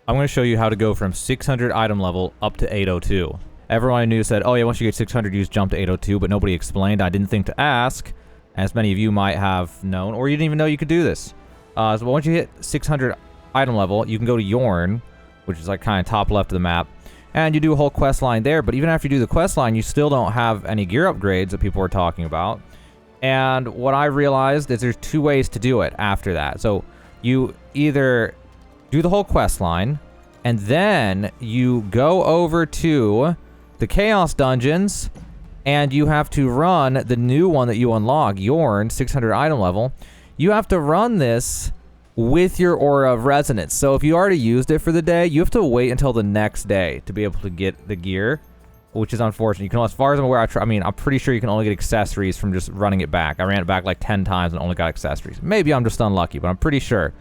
I'm going to show you how to go from 600 item level up to 802. Everyone I knew said, oh yeah, once you get 600, you just jump to 802, but nobody explained. I didn't think to ask, as many of you might have known, or you didn't even know you could do this. So once you hit 600 item level, you can go to Yorn, which is like kind of top left of the map, and you do a whole quest line there. But even after you do the quest line, you still don't have any gear upgrades that people are talking about. And what I realized is there's two ways to do it after that. So you either do the whole quest line, and then you go over to the Chaos Dungeons, and you have to run the new one that you unlock, Yorn, 600 item level. You have to run this with your Aura of Resonance. So if you already used it for the day, you have to wait until the next day to be able to get the gear, which is unfortunate. You can, as far as I'm aware, I'm pretty sure you can only get accessories from just running it back. I ran it back like 10 times and only got accessories. Maybe I'm just unlucky, but I'm pretty sure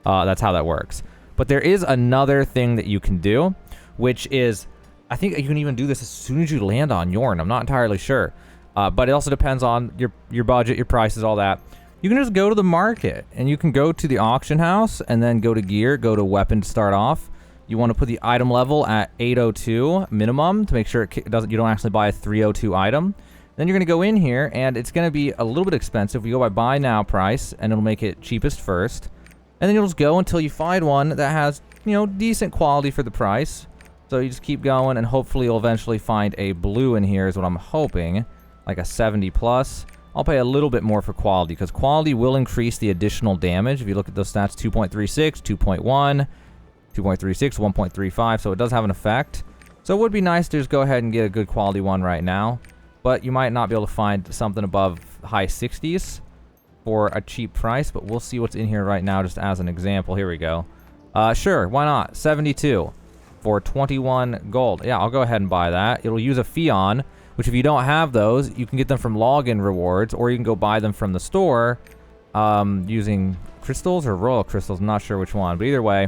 that's how that works. But there is another thing that you can do, which is, I think you can even do this as soon as you land on Yorn. I'm not entirely sure. But it also depends on your budget, your prices, all that. You can just go to the market, and you can go to the auction house, and then go to gear, go to weapon to start off. You want to put the item level at 802 minimum to make sure you don't actually buy a 302 item. Then you're going to go in here, and it's going to be a little bit expensive. You go by buy now price, and it'll make it cheapest first. And then you'll just go until you find one that has, decent quality for the price. So you just keep going, and hopefully you'll eventually find a blue in here is what I'm hoping, like a 70 plus. I'll pay a little bit more for quality, because quality will increase the additional damage. If you look at those stats, 2.36, 2.1, 2.36, 1.35, so it does have an effect. So it would be nice to just go ahead and get a good quality one right now, but you might not be able to find something above high 60s for a cheap price, but we'll see what's in here right now just as an example. Here we go. Sure, why not? 72 for 21 gold. Yeah, I'll go ahead and buy that. It'll use a Fion, which if you don't have those, you can get them from login rewards, or you can go buy them from the store using crystals or royal crystals. I'm not sure which one, but either way,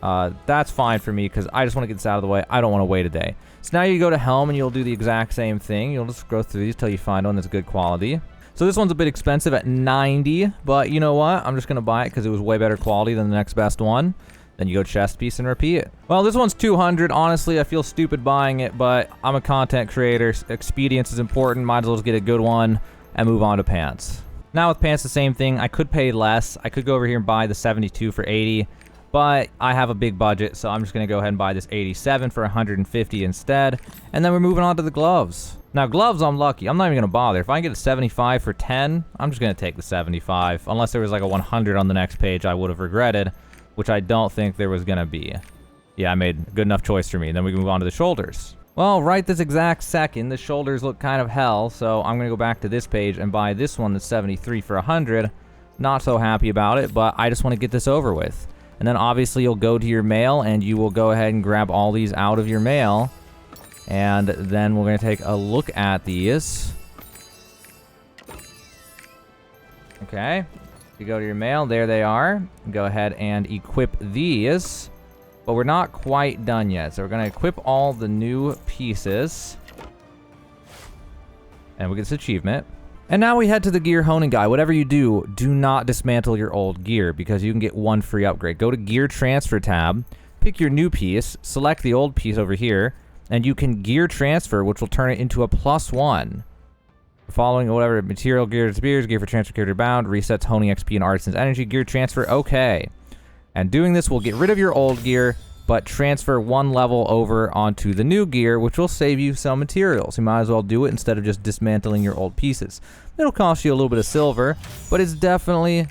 that's fine for me because I just want to get this out of the way. I don't want to wait a day. So now you go to Helm and you'll do the exact same thing. You'll just go through these till you find one that's good quality. So this one's a bit expensive at 90, but you know what? I'm just going to buy it because it was way better quality than the next best one. Then you go chest piece and repeat. Well, this one's 200. Honestly, I feel stupid buying it, but I'm a content creator. Expedience is important. Might as well just get a good one and move on to pants. Now with pants, the same thing. I could pay less. I could go over here and buy the 72 for 80, but I have a big budget, so I'm just going to go ahead and buy this 87 for 150 instead. And then we're moving on to the gloves. Now, gloves, I'm lucky. I'm not even going to bother. If I can get a 75 for 10, I'm just going to take the 75. Unless there was like a 100 on the next page, I would have regretted, which I don't think there was going to be. Yeah, I made a good enough choice for me. Then we can move on to the shoulders. Well, right this exact second, the shoulders look kind of hell, so I'm going to go back to this page and buy this one that's 73 for 100. Not so happy about it, but I just want to get this over with. And then obviously you'll go to your mail, and you will go ahead and grab all these out of your mail. And then we're going to take a look at these. Okay. You go to your mail. There they are. Go ahead and equip these. But we're not quite done yet. So we're going to equip all the new pieces. And we get this achievement. And now we head to the gear honing guide. Whatever you do, do not dismantle your old gear, because you can get one free upgrade. Go to gear transfer tab. Pick your new piece. Select the old piece over here. And you can gear transfer, which will turn it into a +1. Following whatever material, gear disappears, gear for transfer character bound, resets honing XP and artisan's energy, gear transfer, okay. And doing this will get rid of your old gear, but transfer one level over onto the new gear, which will save you some materials. You might as well do it instead of just dismantling your old pieces. It'll cost you a little bit of silver, but it's definitely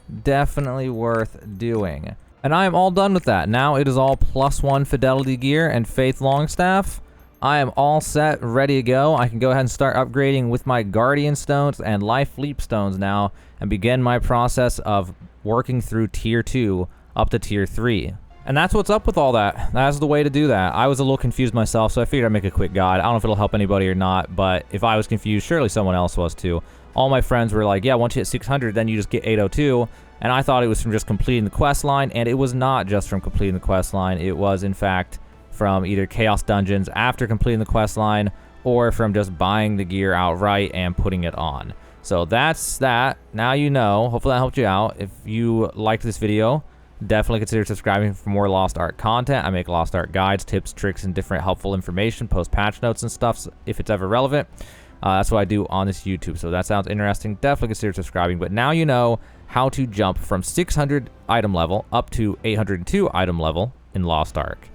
worth doing. And I am all done with that. Now it is all +1 fidelity gear and faith longstaff. I am all set, ready to go. I can go ahead and start upgrading with my Guardian Stones and Life Leap Stones now and begin my process of working through Tier 2 up to Tier 3. And that's what's up with all that. That's the way to do that. I was a little confused myself, so I figured I'd make a quick guide. I don't know if it'll help anybody or not, but if I was confused, surely someone else was too. All my friends were like, yeah, once you hit 600, then you just get 802. And I thought it was from just completing the quest line, and it was not just from completing the quest line. It was, in fact, from either Chaos Dungeons after completing the quest line, or from just buying the gear outright and putting it on. So that's that. Now you know. Hopefully that helped you out. If you liked this video, Definitely consider subscribing for more Lost Ark content. I make Lost Ark guides, tips, tricks, and different helpful information, post patch notes and stuff if it's ever relevant. That's what I do on this YouTube, so that sounds interesting. Definitely consider subscribing. But now you know how to jump from 600 item level up to 802 item level in Lost Ark.